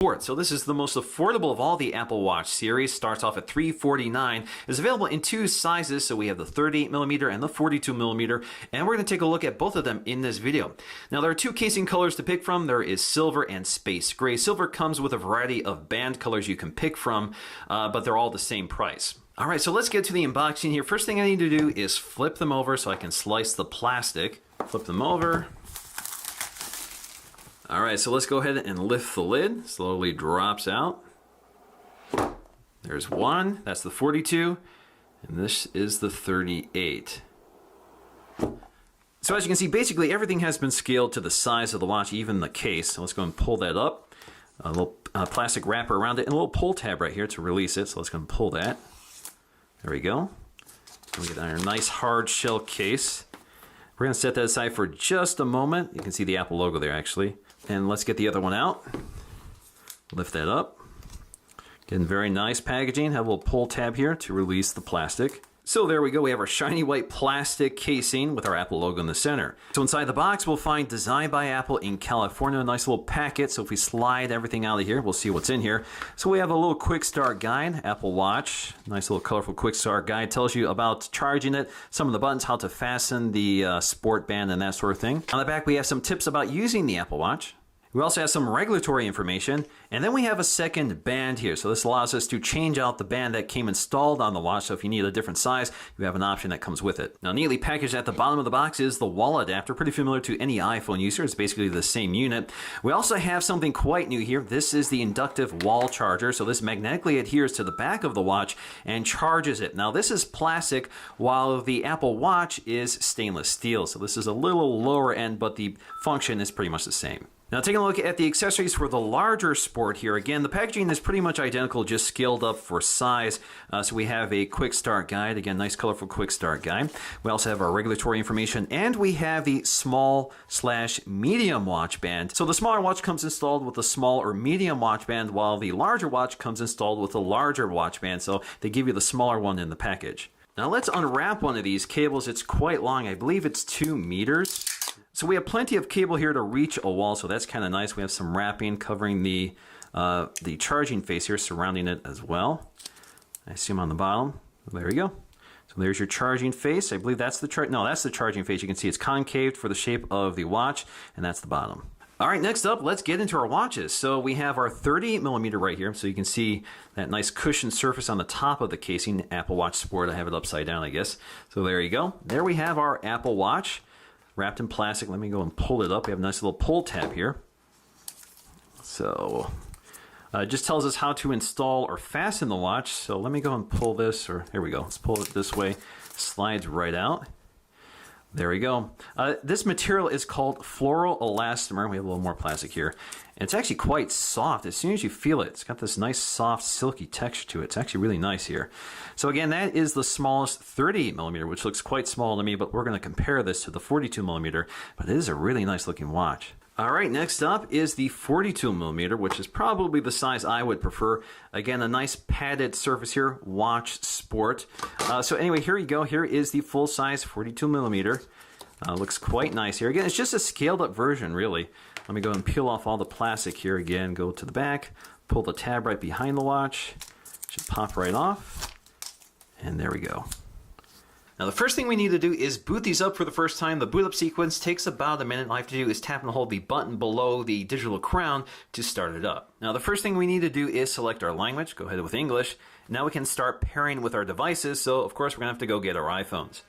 So this is the most affordable of all the Apple Watch series. Starts off at $349. It's available in two sizes, so we have the 38mm and the 42mm, and we're going to take a look at both of them in this video. Now there are two casing colors to pick from. There is silver and space gray. Silver comes with a variety of band colors you can pick from, but they're all the same price. All right, so let's get to the unboxing here. First thing I need to do is flip them over so I can slice the plastic. Flip them over. All right, so let's go ahead and lift the lid. Slowly drops out. There's one, that's the 42, and this is the 38. So as you can see, basically everything has been scaled to the size of the watch, even the case. So let's go and pull that up. A little plastic wrapper around it and a little pull tab right here to release it. So let's go and pull that. There we go. We get our nice hard shell case. We're gonna set that aside for just a moment. You can see the Apple logo there actually. And let's get the other one out. Lift that up. Getting very nice packaging. Have a little pull tab here to release the plastic. So there we go, we have our shiny white plastic casing with our Apple logo in the center. So inside the box we'll find designed by Apple in California, a nice little packet. So if we slide everything out of here, we'll see what's in here. So we have a little quick start guide, Apple Watch, nice little colorful quick start guide. Tells you about charging it, some of the buttons, how to fasten the sport band and that sort of thing. On the back we have some tips about using the Apple Watch. We also have some regulatory information, and then we have a second band here. So this allows us to change out the band that came installed on the watch. So if you need a different size, you have an option that comes with it. Now, neatly packaged at the bottom of the box is the wall adapter, pretty familiar to any iPhone user. It's basically the same unit. We also have something quite new here. This is the inductive wall charger. So this magnetically adheres to the back of the watch and charges it. Now, this is plastic, while the Apple Watch is stainless steel. So this is a little lower end, but the function is pretty much the same. Now taking a look at the accessories for the larger sport here, again, the packaging is pretty much identical, just scaled up for size. So we have a quick start guide, again, nice colorful quick start guide. We also have our regulatory information, and we have the small/medium watch band. So the smaller watch comes installed with the small or medium watch band, while the larger watch comes installed with a larger watch band. So they give you the smaller one in the package. Now let's unwrap one of these cables. It's quite long, I believe it's 2 meters. So we have plenty of cable here to reach a wall, so that's kind of nice. We have some wrapping covering the charging face here, surrounding it as well. I assume on the bottom. There we go. So there's your charging face. I believe that's the that's the charging face. You can see it's concave for the shape of the watch, and that's the bottom. All right, next up, let's get into our watches. So we have our 38mm right here, so you can see that nice cushioned surface on the top of the casing. Apple Watch Sport, I have it upside down, I guess. So there you go. There we have our Apple Watch. Wrapped in plastic. Let me go and pull it up. We have a nice little pull tab here. So it just tells us how to install or fasten the watch. So let me go and pull this, or here we go. Let's pull it this way. Slides right out. There we go. This material is called floral elastomer. We have a little more plastic here. And it's actually quite soft. As soon as you feel it, it's got this nice soft silky texture to it. It's actually really nice here. So again, that is the smallest 38mm, which looks quite small to me, but we're going to compare this to the 42mm, but it is a really nice looking watch. All right, next up is the 42mm, which is probably the size I would prefer. Again, a nice padded surface here, Watch Sport. So anyway, here you go. Here is the full-size 42mm. Looks quite nice here. Again, it's just a scaled-up version, really. Let me go and peel off all the plastic here again. Go to the back, pull the tab right behind the watch. Should pop right off. And there we go. Now the first thing we need to do is boot these up for the first time. The boot up sequence takes about a minute. All I have to do is tap and hold the button below the digital crown to start it up. Now the first thing we need to do is select our language. Go ahead with English. Now we can start pairing with our devices. So of course we're going to have to go get our iPhones.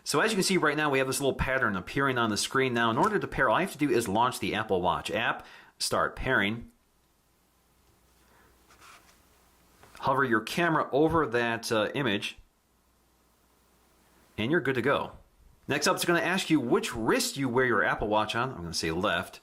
So as you can see right now, we have this little pattern appearing on the screen. Now in order to pair, all I have to do is launch the Apple Watch app, start pairing. Hover your camera over that image, and you're good to go. Next up, it's going to ask you which wrist you wear your Apple Watch on. I'm going to say left.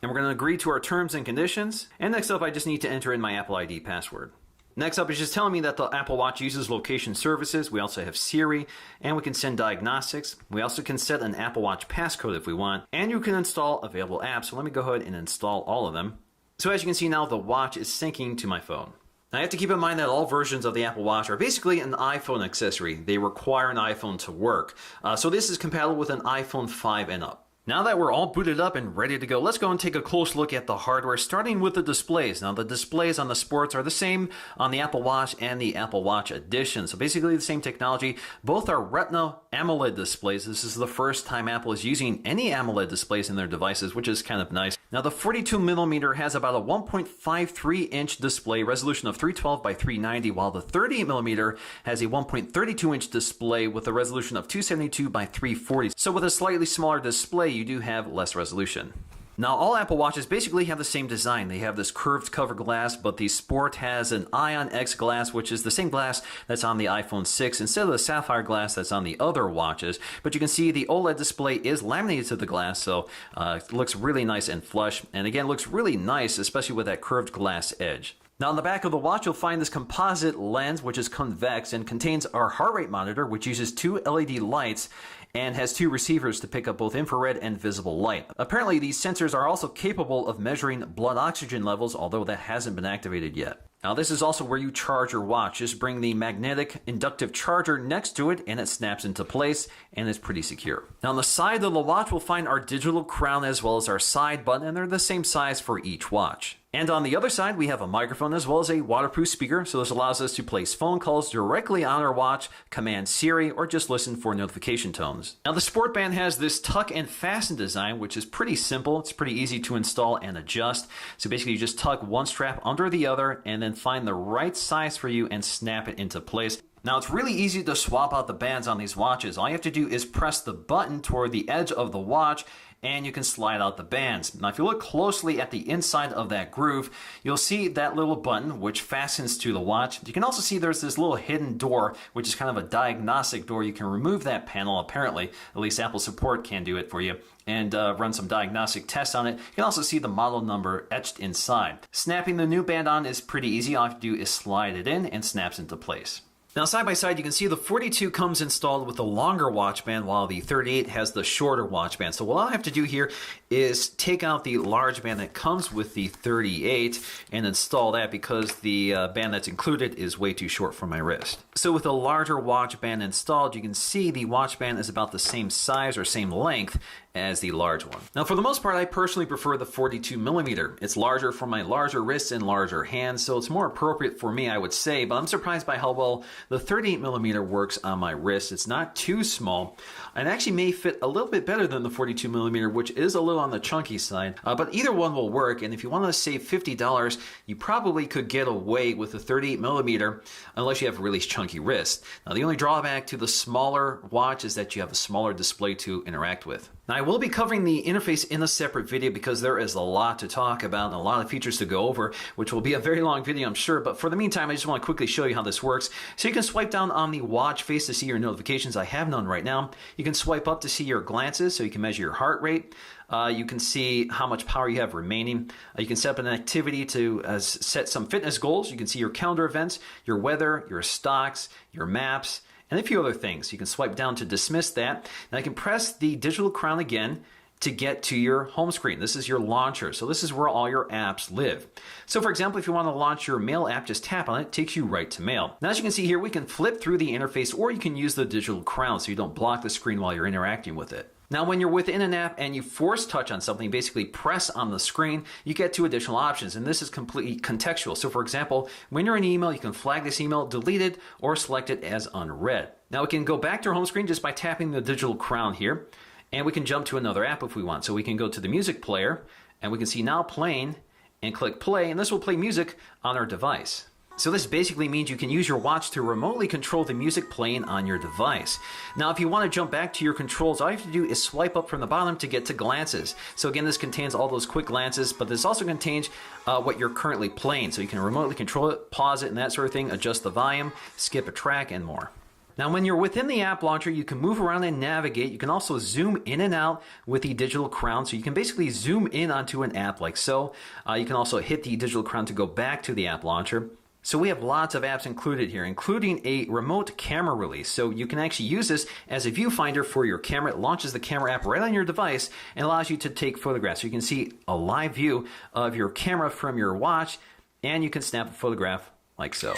And we're going to agree to our terms and conditions. And next up, I just need to enter in my Apple ID password. Next up is just telling me that the Apple Watch uses location services. We also have Siri, and we can send diagnostics. We also can set an Apple Watch passcode if we want, and you can install available apps. So let me go ahead and install all of them. So as you can see now, the watch is syncing to my phone. Now, I have to keep in mind that all versions of the Apple Watch are basically an iPhone accessory. They require an iPhone to work. So this is compatible with an iPhone 5 and up. Now that we're all booted up and ready to go, let's go and take a close look at the hardware, starting with the displays. Now, the displays on the Sports are the same on the Apple Watch and the Apple Watch Edition. So basically the same technology. Both are Retina AMOLED displays. This is the first time Apple is using any AMOLED displays in their devices, which is kind of nice. Now, the 42mm has about a 1.53-inch display, resolution of 312 by 390, while the 38mm has a 1.32-inch display with a resolution of 272 by 340. So with a slightly smaller display, you do have less resolution. Now, all Apple Watches basically have the same design. They have this curved cover glass, but the Sport has an Ion X glass, which is the same glass that's on the iPhone 6 instead of the sapphire glass that's on the other watches. But you can see the OLED display is laminated to the glass, so it looks really nice and flush. And again, looks really nice, especially with that curved glass edge. Now, on the back of the watch, you'll find this composite lens, which is convex and contains our heart rate monitor, which uses two LED lights and has two receivers to pick up both infrared and visible light. Apparently, these sensors are also capable of measuring blood oxygen levels, although that hasn't been activated yet. Now, this is also where you charge your watch. Just bring the magnetic inductive charger next to it and it snaps into place and is pretty secure. Now, on the side of the watch, we'll find our digital crown as well as our side button, and they're the same size for each watch. And on the other side, we have a microphone as well as a waterproof speaker. So this allows us to place phone calls directly on our watch, command Siri, or just listen for notification tones. Now, the Sport Band has this tuck and fasten design, which is pretty simple. It's pretty easy to install and adjust. So basically, you just tuck one strap under the other and then find the right size for you and snap it into place. Now, it's really easy to swap out the bands on these watches. All you have to do is press the button toward the edge of the watch and you can slide out the bands. Now, if you look closely at the inside of that groove, you'll see that little button which fastens to the watch. You can also see there's this little hidden door, which is kind of a diagnostic door. You can remove that panel, apparently. At least Apple support can do it for you, and run some diagnostic tests on it. You can also see the model number etched inside. Snapping the new band on is pretty easy. All you have to do is slide it in and snaps into place. Now, side by side, you can see the 42 comes installed with the longer watch band, while the 38 has the shorter watch band. So what I have to do here is take out the large band that comes with the 38 and install that, because the band that's included is way too short for my wrist. So with a larger watch band installed, you can see the watch band is about the same size or same length as the large one. Now, for the most part, I personally prefer the 42mm. It's larger for my larger wrists and larger hands, so it's more appropriate for me, I would say, but I'm surprised by how well the 38mm works on my wrist. It's not too small, and actually may fit a little bit better than the 42mm, which is a little on the chunky side, but either one will work. And if you want to save $50, you probably could get away with the 38mm unless you have a really chunky wrist. Now, the only drawback to the smaller watch is that you have a smaller display to interact with. Now, I will be covering the interface in a separate video because there is a lot to talk about and a lot of features to go over, which will be a very long video, I'm sure. But for the meantime, I just want to quickly show you how this works. So you can swipe down on the watch face to see your notifications. I have none right now. You can swipe up to see your glances, so you can measure your heart rate. You can see how much power you have remaining. You can set up an activity to set some fitness goals. You can see your calendar events, your weather, your stocks, your maps, and a few other things. You can swipe down to dismiss that. Now you can press the digital crown again to get to your home screen. This is your launcher. So this is where all your apps live. So for example, if you want to launch your Mail app, just tap on it. It takes you right to Mail. Now, as you can see here, we can flip through the interface, or you can use the digital crown so you don't block the screen while you're interacting with it. Now, when you're within an app and you force touch on something, basically press on the screen, you get two additional options, and this is completely contextual. So for example, when you're in email, you can flag this email, delete it, or select it as unread. Now, we can go back to our home screen just by tapping the digital crown here, and we can jump to another app if we want. So we can go to the music player, and we can see now playing, and click play, and this will play music on our device. So this basically means you can use your watch to remotely control the music playing on your device. Now, if you want to jump back to your controls, all you have to do is swipe up from the bottom to get to glances. So again, this contains all those quick glances, but this also contains what you're currently playing. So you can remotely control it, pause it, and that sort of thing, adjust the volume, skip a track, and more. Now, when you're within the app launcher, you can move around and navigate. You can also zoom in and out with the digital crown. So you can basically zoom in onto an app like so. You can also hit the digital crown to go back to the app launcher. So we have lots of apps included here, including a remote camera release. So you can actually use this as a viewfinder for your camera. It launches the camera app right on your device and allows you to take photographs. So you can see a live view of your camera from your watch, and you can snap a photograph like so.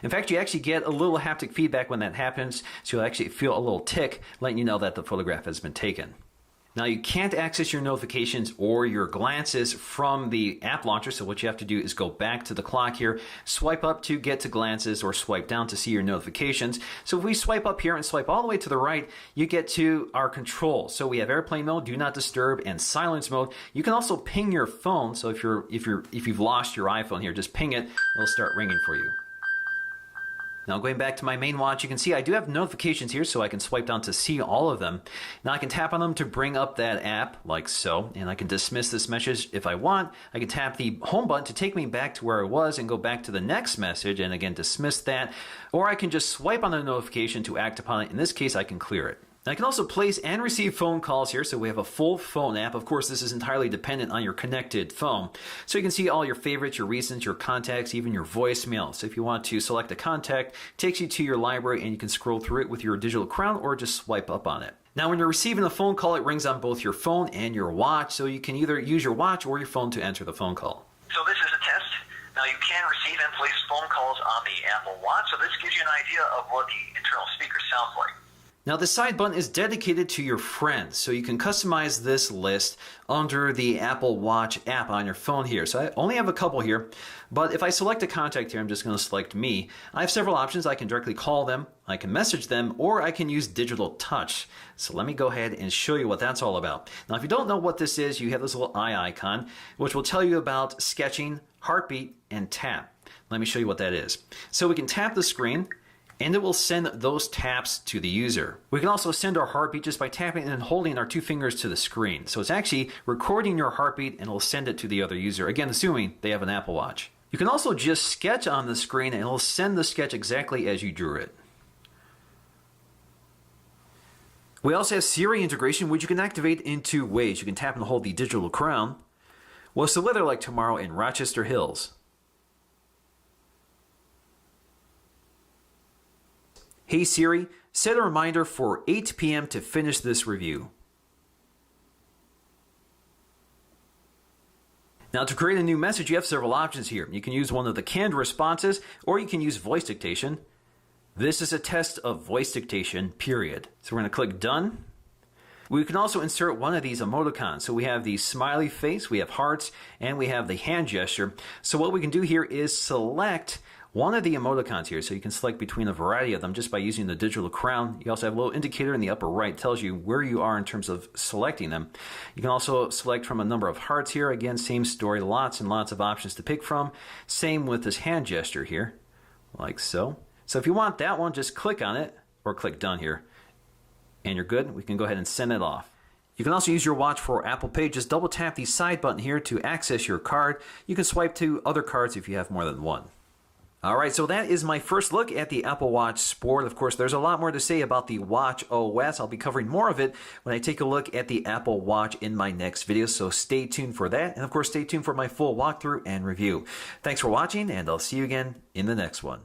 In fact, you actually get a little haptic feedback when that happens, so you'll actually feel a little tick letting you know that the photograph has been taken. Now you can't access your notifications or your glances from the app launcher, so what you have to do is go back to the clock here, swipe up to get to glances, or swipe down to see your notifications. So if we swipe up here and swipe all the way to the right, you get to our controls. So we have airplane mode, do not disturb, and silence mode. You can also ping your phone, so if you've lost your iPhone here, just ping it, it'll start ringing for you. Now going back to my main watch, you can see I do have notifications here, so I can swipe down to see all of them. Now I can tap on them to bring up that app, like so, and I can dismiss this message if I want. I can tap the home button to take me back to where I was and go back to the next message, and again dismiss that. Or I can just swipe on the notification to act upon it. In this case, I can clear it. I can also place and receive phone calls here, so we have a full phone app. Of course, this is entirely dependent on your connected phone. So you can see all your favorites, your recents, your contacts, even your voicemail. So if you want to select a contact, it takes you to your library and you can scroll through it with your digital crown or just swipe up on it. Now when you're receiving a phone call, it rings on both your phone and your watch, so you can either use your watch or your phone to answer the phone call. So this is a test. Now you can receive and place phone calls on the Apple Watch, so this gives you an idea of what the internal speaker sounds like. Now the side button is dedicated to your friends, so you can customize this list under the Apple Watch app on your phone here. So I only have a couple here, but if I select a contact here, I'm just going to select me. I have several options. I can directly call them, I can message them, or I can use digital touch. So let me go ahead and show you what that's all about. Now if you don't know what this is, you have this little eye icon, which will tell you about sketching, heartbeat, and tap. Let me show you what that is. So we can tap the screen, and it will send those taps to the user. We can also send our heartbeat just by tapping and holding our two fingers to the screen. So it's actually recording your heartbeat and it'll send it to the other user, again assuming they have an Apple Watch. You can also just sketch on the screen and it'll send the sketch exactly as you drew it. We also have Siri integration, which you can activate in two ways. You can tap and hold the digital crown. What's the weather like tomorrow in Rochester Hills? Hey Siri, set a reminder for 8 p.m. to finish this review. Now to create a new message, you have several options here. You can use one of the canned responses, or you can use voice dictation. This is a test of voice dictation, period. So we're going to click done. We can also insert one of these emoticons. So we have the smiley face, we have hearts, and we have the hand gesture. So what we can do here is select one of the emoticons here. So you can select between a variety of them just by using the digital crown. You also have a little indicator in the upper right, tells you where you are in terms of selecting them. You can also select from a number of hearts here. Again, same story, lots and lots of options to pick from. Same with this hand gesture here, like so. So if you want that one, just click on it or click done here. And you're good. We can go ahead and send it off. You can also use your watch for Apple Pay. Just double tap the side button here to access your card. You can swipe to other cards if you have more than one. Alright, so that is my first look at the Apple Watch Sport. Of course, there's a lot more to say about the Watch OS. I'll be covering more of it when I take a look at the Apple Watch in my next video, so stay tuned for that. And of course, stay tuned for my full walkthrough and review. Thanks for watching, and I'll see you again in the next one.